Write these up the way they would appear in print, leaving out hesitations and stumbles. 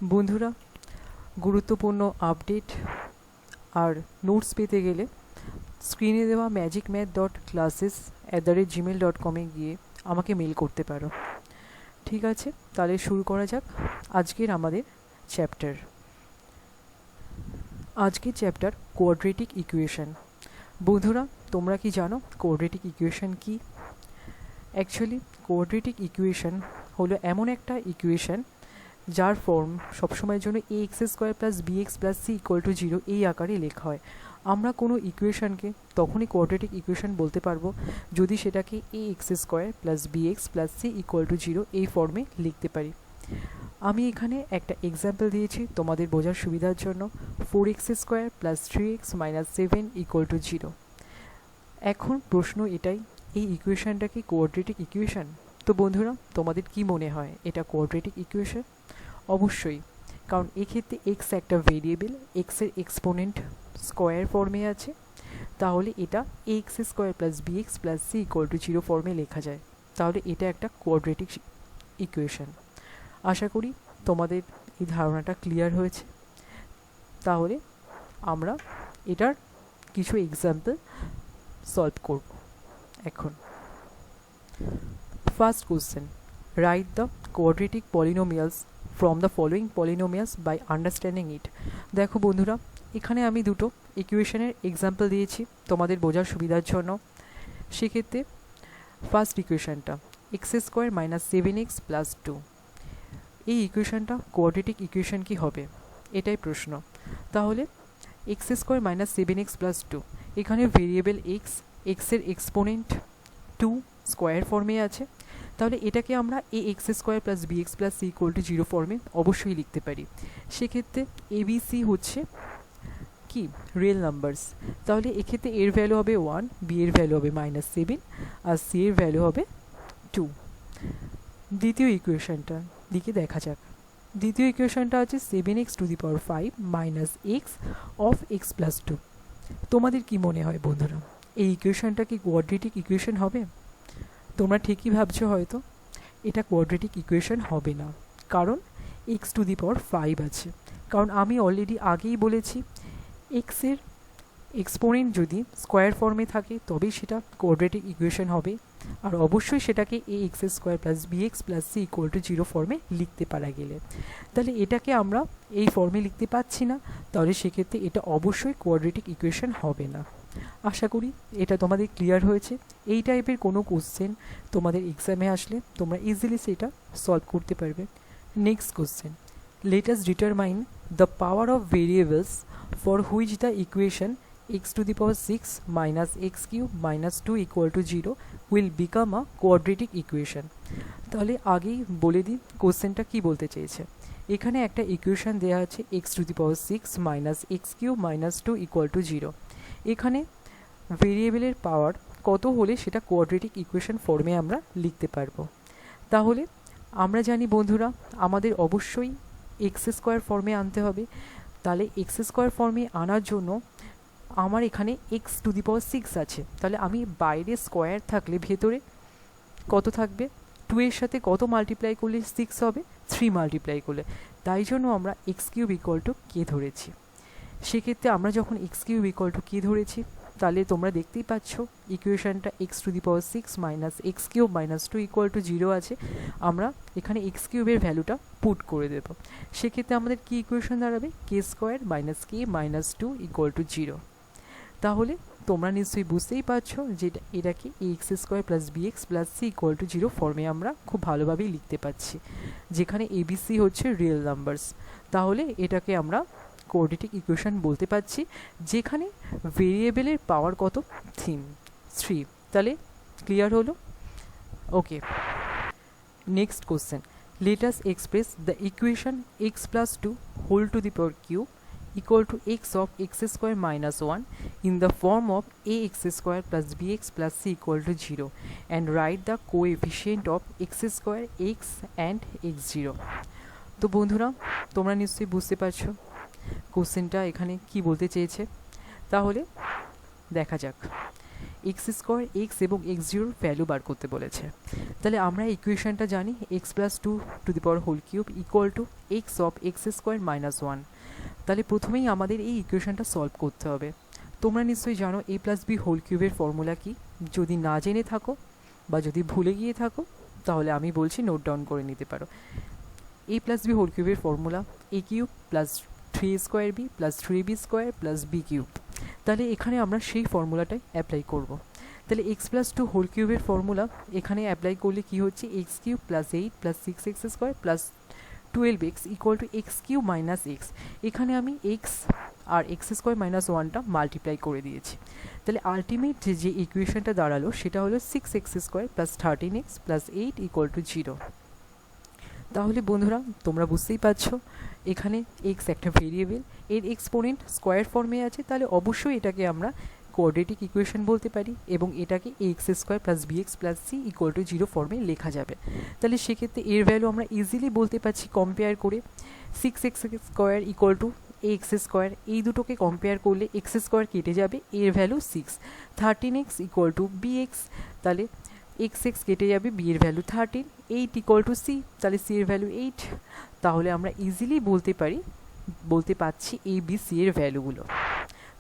বন্ধুরা, গুরুত্বপূর্ণ আপডেট আর নোটস পেতে গেলে স্ক্রিনে দেওয়া magicmath.classes@gmail.com গিয়ে আমাকে মেল করতে পারো। ঠিক আছে, তাহলে শুরু করা যাক আজকের আমাদের চ্যাপ্টার। আজকের চ্যাপ্টার কোয়াড্রেটিক ইকুয়েশন। বন্ধুরা, তোমরা কি জানো কোয়াড্রেটিক ইকুয়েশন কি? অ্যাকচুয়ালি কোয়াড্রেটিক ইকুয়েশন হলো এমন একটা ইকুয়েশন যার ফর্ম সবসময়ের জন্য ax² + bx + c = 0 এই আকারে লেখা হয়। আমরা কোনো ইকুয়েশনকে তখনই কোয়াড্রেটিক ইকুয়েশন বলতে পারবো যদি সেটাকে ax² + bx + c = 0 এই ফর্মে লিখতে পারি। আমি এখানে একটা এক্সাম্পল দিয়েছি তোমাদের বোঝার সুবিধার জন্য। 4x² + 3x - 7 = 0। এখন প্রশ্ন এটাই, এই ইকুয়েশনটা কি কোয়াড্রেটিক ইকুয়েশন? তো বন্ধুরা, তোমাদের কি মনে হয় এটা কোয়াড্রেটিক ইকুয়েশন? অবশ্যই, কারণ এক্ষেত্রে এক্স একটা ভেরিয়েবল, এক্সের এক্সপোনেন্ট স্কোয়ার ফর্মে আছে, তাহলে এটা ax² + bx + c = 0 ফর্মে লেখা যায়। তাহলে এটা একটা কোয়াড্রেটিক ইকুয়েশন। আশা করি তোমাদের এই ধারণাটা ক্লিয়ার হয়েছে। তাহলে আমরা এটার কিছু এক্সাম্পল সলভ করব এখন। First question, write the quadratic polynomials from the following polynomials by understanding it. দেখো বন্ধুরা, এখানে আমি দুটো ইকুয়েশনের এক্সাম্পল দিয়েছি তোমাদের বোঝার সুবিধার জন্য। সেক্ষেত্রে ফার্স্ট ইকুয়েশনটা x² - 7x + 2, এই ইকুয়েশনটা কোয়াড্রেটিক ইকুয়েশন কি হবে এটাই প্রশ্ন। তাহলে x² - 7x + 2, এখানে ভেরিয়েবল এক্সের এক্সপোনেন্ট 2 স্কোয়ার ফর্মে আছে, তাহলে এটাকে আমরা ax² + bx + c = 0 ফর্মে অবশ্যই লিখতে পারি। সেক্ষেত্রে abc হচ্ছে কি রিয়েল নাম্বারস, তাহলে এক্ষেত্রে এর ভ্যালু হবে 1, b এর ভ্যালু হবে -7 আর c এর ভ্যালু হবে 2। দ্বিতীয় ইকুয়েশনটা দিকে দেখা যাক। দ্বিতীয় ইকুয়েশনটা আছে 7x⁵ - x of x + 2। তোমাদের কি মনে হয় বন্ধুরা, এই ইকুয়েশনটা কি কোয়াড্রেটিক ইকুয়েশন হবে? তোমরা ঠিকই ভাবছো হয়তো এটা কোয়াড্রেটিক ইকুয়েশন হবে না, কারণ x⁵ আছে। কারণ আমি অলরেডি আগেই বলেছি এক্সের এক্সপোনেন্ট যদি স্কোয়ার ফর্মে থাকে তবেই সেটা কোয়াড্রেটিক ইকুয়েশন হবে, আর অবশ্যই সেটাকে ax² + bx + c = 0 ফর্মে লিখতে পারা গেলে। তাহলে এটাকে আমরা এই ফর্মে লিখতে পাচ্ছি না, তাহলে সেক্ষেত্রে এটা অবশ্যই কোয়াড্রেটিক ইকুয়েশন হবে না। আশা করি এটা তোমাদের ক্লিয়ার হয়েছে। এই টাইপের কোনো কোশ্চেন তোমাদের এক্সামে আসলে তোমরা ইজিলি সেটা সলভ করতে পারবে। Next question, let us determine the power of variables for which the equation x⁶ - x³ - 2 = 0 will become a quadratic equation. তাহলে আগেই বলে দিই কোশ্চেনটা কি বলতে চেয়েছে। এখানে একটা ইকুয়েশন দেওয়া আছে x⁶ - x³ - 2 = 0। এখানে ভেরিয়েবলের পাওয়ার কত হলে সেটা কোয়াড্রেটিক ইকুয়েশন ফর্মে আমরা লিখতে পারবো। তাহলে আমরা জানি বন্ধুরা, আমাদের অবশ্যই x² ফর্মে আনতে হবে। তাহলে x² ফর্মে আনার জন্য আমার এখানে x⁶ আছে, তাহলে আমি বাইরে স্কোয়ার থাকলে ভেতরে কত থাকবে? 2 এর সাথে কত মাল্টিপ্লাই করলে 6 হবে? 3 মাল্টিপ্লাই করলে। তাই জন্য আমরা x³ = k ধরেছি। সেক্ষেত্রে আমরা যখন x³ = k ধরেছি, তাহলে তোমরা দেখতেই পাচ্ছ ইকুয়েশনটা x⁶ - x³ - 2 = 0 আছে। আমরা এখানে x³ এর ভ্যালুটা পুট করে দেব। সেক্ষেত্রে আমাদের কি ইকুয়েশন দাঁড়াবে? k² - k - 2 = 0। তাহলে তোমরা নিশ্চয়ই বুঝতেই পারছো যে এটাকে ax² + bx + c = 0 ফর্মে আমরা খুব ভালোভাবেই লিখতে পাচ্ছি, যেখানে abc হচ্ছে রিয়েল নাম্বারস। তাহলে এটাকে আমরা কোয়াড্রেটিক ইকুয়েশন বলতে পারছি, যেখানে ভেরিয়েবলের পাওয়ার কত? 3। তাহলে ক্লিয়ার হলো? Okay, next question, let us express the equation x + 2 whole to the power cube = x of x² - 1 in the form of ax² + bx + c = 0 and write the coefficient of x², x and x0। তো বন্ধুরা, তোমরা নিশ্চয়ই বুঝতে পারছো কোশ্চেনটা এখানে কি বলতে চেয়েছে। তাহলে দেখা যাক, এক্স স্কোয়ার এক্স এবং এক্স জিরোর ভ্যালু বার করতে বলেছে। তাহলে আমরা ইকুয়েশনটা জানি x plus two to the power whole cube equal to x of x square minus one. তাহলে প্রথমেই আমাদের এই ইকুয়েশনটা সলভ করতে হবে। তোমরা নিশ্চয়ই জানো এ প্লাস বি হোল কিউবের ফর্মুলা কি। যদি না জেনে থাকো বা যদি ভুলে গিয়ে থাকো তাহলে আমি বলছি নোট ডাউন করে নিতে পারো। এ প্লাস বি হোল কিউবের formula a cube plus three square b plus three b square plus b cube. তাহলে এখানে আমরা সেই ফর্মুলাটাই অ্যাপ্লাই করব। তাহলে এক্স প্লাস টু হোল কিউবের ফর্মুলা এখানে অ্যাপ্লাই করলে কি হচ্ছে x cube plus eight plus six x square plus 12x equal to x cube minus x. এখানে আমি এক্স আর এক্স স্কোয়ার মাইনাস ওয়ানটা মাল্টিপ্লাই করে দিয়েছি। তাহলে আলটিমেট যে ইকুয়েশনটা দাঁড়ালো সেটা হলো six x square plus 13x plus eight equal to zero. তাহলে বন্ধুরা তোমরা বুঝতেই পারছো এখানে এক্স একটা ভেরিয়েবল, এর এক্সপোনেন্ট স্কোয়ার ফর্মে আছে, তাহলে অবশ্যই এটাকে আমরা কোয়াড্রেটিক ইকুয়েশন বলতে পারি এবং এটাকে x square plus b x plus c equal to zero ফর্মে লেখা যাবে। তাহলে সেক্ষেত্রে এর ভ্যালু আমরা ইজিলি বলতে পারছি কম্পেয়ার করে six x square equal to x square, এই দুটোকে কম্পেয়ার করলে এক্স স্কোয়ার কেটে যাবে, এর value six. 13x equal to b x, তাহলে এক্স এক্স কেটে যাবে, বি এর value 13, eight equal to c, তাহলে সি এর ভ্যালু এইট। তাহলে আমরা ইজিলি বলতে পারছি এ বি সি এর ভ্যালুগুলো।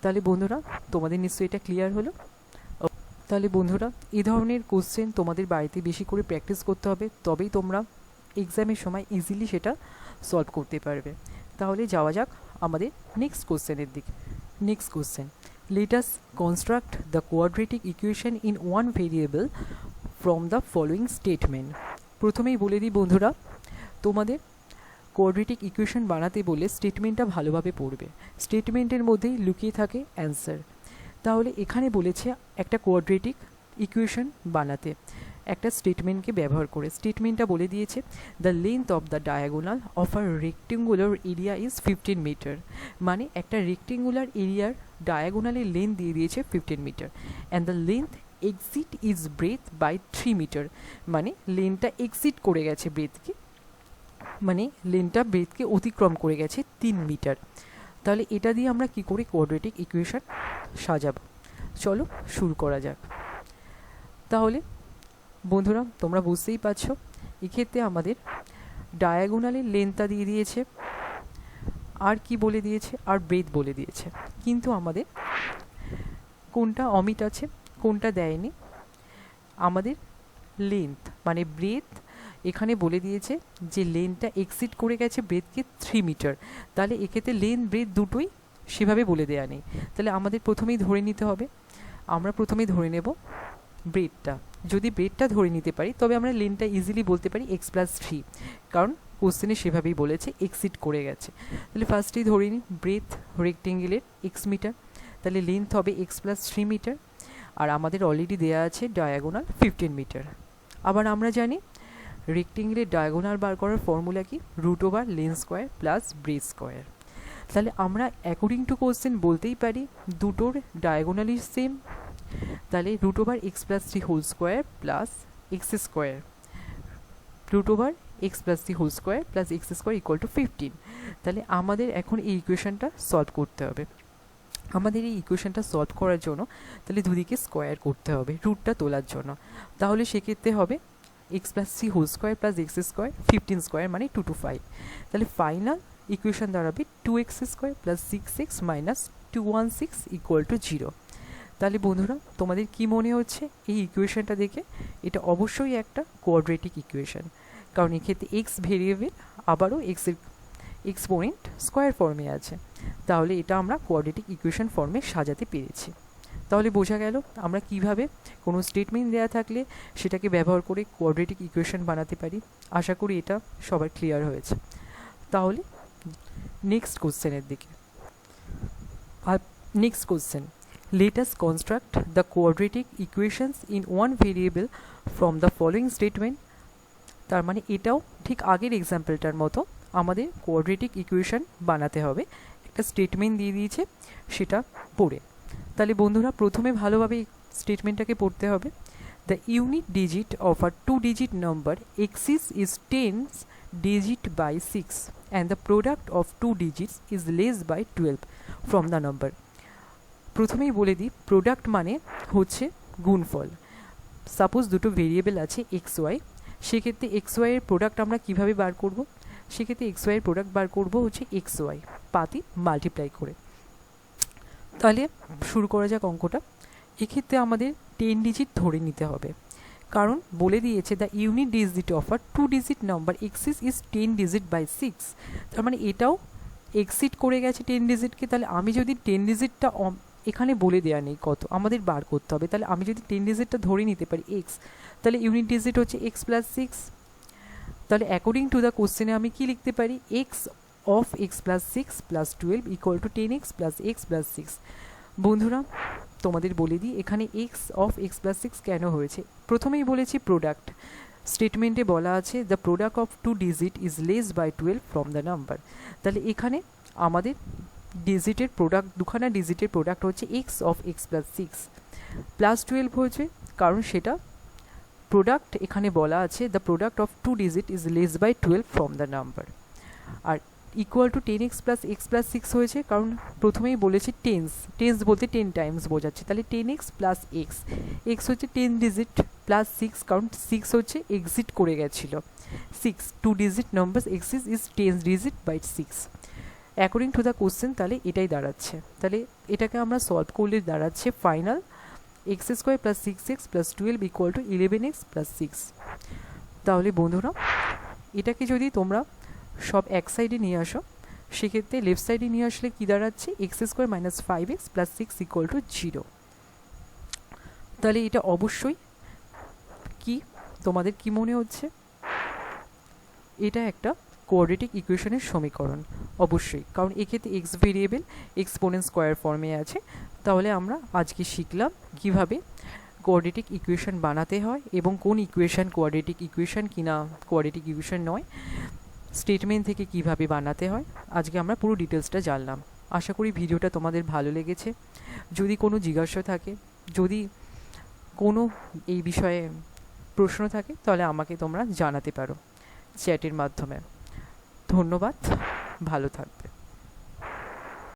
তাহলে বন্ধুরা তোমাদের নিশ্চয়ই এটা ক্লিয়ার হলো। তাহলে বন্ধুরা এই ধরনের কোশ্চেন তোমাদের বাড়িতে বেশি করে প্র্যাকটিস করতে হবে, তবেই তোমরা এক্সামের সময় ইজিলি সেটা সলভ করতে পারবে। তাহলে যাওয়া যাক আমাদের নেক্সট কোশ্চেনের দিকে। Next question, let us construct the quadratic equation in one variable from the following statement. প্রথমেই বলে দিই বন্ধুরা, তোমাদের কোয়াড্রেটিক ইকুয়েশন বানাতে বলে স্টেটমেন্টটা ভালোভাবে পড়বে, স্টেটমেন্টের মধ্যেই লুকিয়ে থাকে অ্যান্সার। তাহলে এখানে বলেছে একটা কোয়াড্রেটিক ইকুয়েশন বানাতে একটা স্টেটমেন্টকে ব্যবহার করে। স্টেটমেন্টটা বলে দিয়েছে the length of the diagonal of a rectangular area is 15 metre, মানে একটা রেক্টেঙ্গুলার এরিয়ার ডায়াগোনালের লেন্থ দিয়ে দিয়েছে 15 metre, and the length exceeds breadth by 3 metre, মানে লেন্থটা এক্সিট করে গেছে ব্রেথকে, মানে লেন্থটা ব্রেথকে অতিক্রম করে গেছে 3 মিটার। তাহলে এটা দিয়ে আমরা কি করে কোয়াড্রেটিক ইকুয়েশন সাজাবো, চলো শুরু করা যাক। তাহলে বন্ধুরা তোমরা বুঝতেই পারছো এক্ষেত্রে আমাদের ডায়াগোনালের লেন্থটা দিয়ে দিয়েছে, আর কি বলে দিয়েছে, আর ব্রেথ বলে দিয়েছে, কিন্তু আমাদের কোনটা অমিট আছে কোনটা দেয়নি। আমাদের লেন্থ মানে ব্রেথ এখানে বলে দিয়েছে যে লেন্থটা এক্সিট করে গেছে ব্রেথকে 3 মিটার, তাহলে এক্ষেত্রে লেন্থ ব্রেথ দুটোই সেভাবে বলে দেয়া নেই। তাহলে আমাদের প্রথমেই ধরে নিতে হবে, আমরা প্রথমেই ধরে নেব ব্রেথটা। যদি ব্রেথটা ধরে নিতে পারি তবে আমরা লেন্থটা ইজিলি বলতে পারি এক্স প্লাস 3, কারণ কোশ্চেনে সেভাবেই বলেছে এক্সিট করে গেছে। তাহলে ফার্স্টেই ধরে নিই ব্রেথ রেক্টেঙ্গেলের এক্স মিটার, তাহলে লেন্থ হবে এক্স প্লাস 3 মিটার, আর আমাদের অলরেডি দেয়া আছে ডায়াগোনাল 15 মিটার। আবার আমরা জানি রেক্টেঙ্গেলের ডায়াগোনাল বার করার ফর্মুলা কি, root over length square plus breadth square. তাহলে আমরা অ্যাকর্ডিং টু কোশ্চেন বলতেই পারি দুটোর ডায়াগোনালই সেম, তাহলে root over x plus 3 whole square plus x square, root over x plus 3 whole square plus x square equal to 15। তাহলে আমাদের এখন এই ইকুয়েশনটা সলভ করতে হবে। আমাদের এই ইকুয়েশনটা সলভ করার জন্য তাহলে দুদিকে স্কোয়ার করতে হবে রুটটা তোলার জন্য, তাহলে সেক্ষেত্রে হবে x plus 3 whole square plus x square 15 square মানে 2 to 5। তাহলে ফাইনাল ইকুয়েশন দাঁড়াবে 2x square plus 6x minus 216 equal to 0। তাহলে বন্ধুরা তোমাদের কি মনে হচ্ছে এই ইকুয়েশনটা দেখে? এটা অবশ্যই একটা কোয়াড্রেটিক ইকুয়েশন, কারণ এক্ষেত্রে এক্স ভেরিয়েবল আবারও এক্সের এক্সপোনেন্ট স্কোয়ার ফর্মে আছে, তাহলে এটা আমরা কোয়াড্রেটিক ইকুয়েশন ফর্মে সাজাতে পেরেছি। তাহলে বোঝা গেল আমরা কিভাবে কোনো স্টেটমেন্ট দেওয়া থাকলে সেটাকে ব্যবহার করে কোয়াড্রেটিক ইকুয়েশন বানাতে পারি। আশা করি এটা সবার ক্লিয়ার হয়েছে। তাহলে নেক্সট কোশ্চেনের দিকে। আর next question, let us construct the quadratic equations in one variable from the following statement। তার মানে এটাও ঠিক আগের এক্সাম্পলটার মতো আমাদের কোয়াড্রেটিক ইকুয়েশন বানাতে হবে, একটা স্টেটমেন্ট দিয়ে দিয়েছে সেটা পড়ে। তাহলে বন্ধুরা প্রথমে ভালোভাবে স্টেটমেন্টটাকে পড়তে হবে। The unit digit of a 2-digit number axis is 10 digit by 6 and the product of 2 digits is less by 12 from the number। প্রথমেই বলে দিই প্রোডাক্ট মানে হচ্ছে গুণফল। সাপোজ দুটো ভেরিয়েবল আছে এক্স ওয়াই, সেক্ষেত্রে এক্স ওয়াইয়ের প্রোডাক্ট আমরা কিভাবে বার করব? সেক্ষেত্রে এক্স ওয়াইয়ের প্রোডাক্ট বার করব হচ্ছে এক্স ওয়াই পাতি মাল্টিপ্লাই করে। তাহলে শুরু করা যাক অঙ্কটা। এক্ষেত্রে আমাদের 10 ডিজিট ধরে নিতে হবে, কারণ বলে দিয়েছে the unit digit of a 2 digit number exceeds is 10 digit by 6। তার মানে এটাও এক্সিট করে গেছে 10 ডিজিটকে। তাহলে আমি যদি 10 ডিজিটটা এখানে বলে দেওয়া নেই কত, আমাদের বার করতে হবে। তাহলে আমি যদি 10 ডিজিটটা ধরে নিতে পারি এক্স, তাহলে ইউনিট ডিজিট হচ্ছে এক্স প্লাস 6। তাহলে অ্যাকর্ডিং টু দ্য কোশ্চেনে আমি কি লিখতে পারি? X of x plus 6 plus 12 equal to 10x plus x plus 6। বন্ধুরা তোমাদের বলে দিই এখানে এক্স অফ এক্স প্লাস 6 কেন হয়েছে। প্রথমেই বলেছি প্রোডাক্ট, স্টেটমেন্টে বলা আছে the product of 2 digit is less by 12 from the number. তাহলে এখানে আমাদের ডিজিটের প্রোডাক্ট, দুখানা ডিজিটের প্রোডাক্ট হচ্ছে x of x plus 6 plus 12 হয়েছে, কারণ সেটা প্রোডাক্ট এখানে বলা আছে the product of 2 digit is less by 12 from the number. আর equal to 10x plus x plus 6 হয়েছে, কারণ প্রথমেই বলেছি টেন্স, টেন্স বলতে 10 টাইমস বোঝাচ্ছে। তাহলে 10x প্লাস এক্স, এক্স হচ্ছে 10 ডিজিট প্লাস 6, কারণ 6 হচ্ছে এক্সিট করে গেছিলো। 6 2 digit number exceeds is 10 digit by 6 according to the question. তাহলে এটাই দাঁড়াচ্ছে। তাহলে এটাকে আমরা সলভ করলে দাঁড়াচ্ছে final x square plus 6x plus 12 equal to 11x plus 6। তাহলে বন্ধুরা এটাকে যদি তোমরা সব এক সাইডে নিয়ে আসো, সেক্ষেত্রে লেফট সাইডে নিয়ে আসলে কী দাঁড়াচ্ছে? X square minus 5x plus 6 equal to 0। তাহলে এটা অবশ্যই কি, তোমাদের কি মনে হচ্ছে? এটা একটা কোয়াড্রেটিক ইকুয়েশনের সমীকরণ অবশ্যই, কারণ এক্ষেত্রে এক্স ভেরিয়েবল এক্সপোনেন্ট স্কোয়ার ফর্মে আছে। তাহলে আমরা আজকে শিখলাম কিভাবে কোয়াড্রেটিক ইকুয়েশন বানাতে হয় এবং কোন ইকুয়েশন কোয়াড্রেটিক ইকুয়েশন কিনা কোয়াড্রেটিক ইকুয়েশন নয়, স্টেটমেন্ট থেকে কিভাবে বানাতে হয়। আজকে আমরা পুরো ডিটেলসটা জানলাম। আশা করি ভিডিওটা তোমাদের ভালো লেগেছে। যদি কোনো জিজ্ঞাসা থাকে, যদি কোনো এই বিষয়ে প্রশ্ন থাকে, তাহলে আমাকে তোমরা জানাতে পারো চ্যাটের মাধ্যমে। ধন্যবাদ, ভালো থাকবে।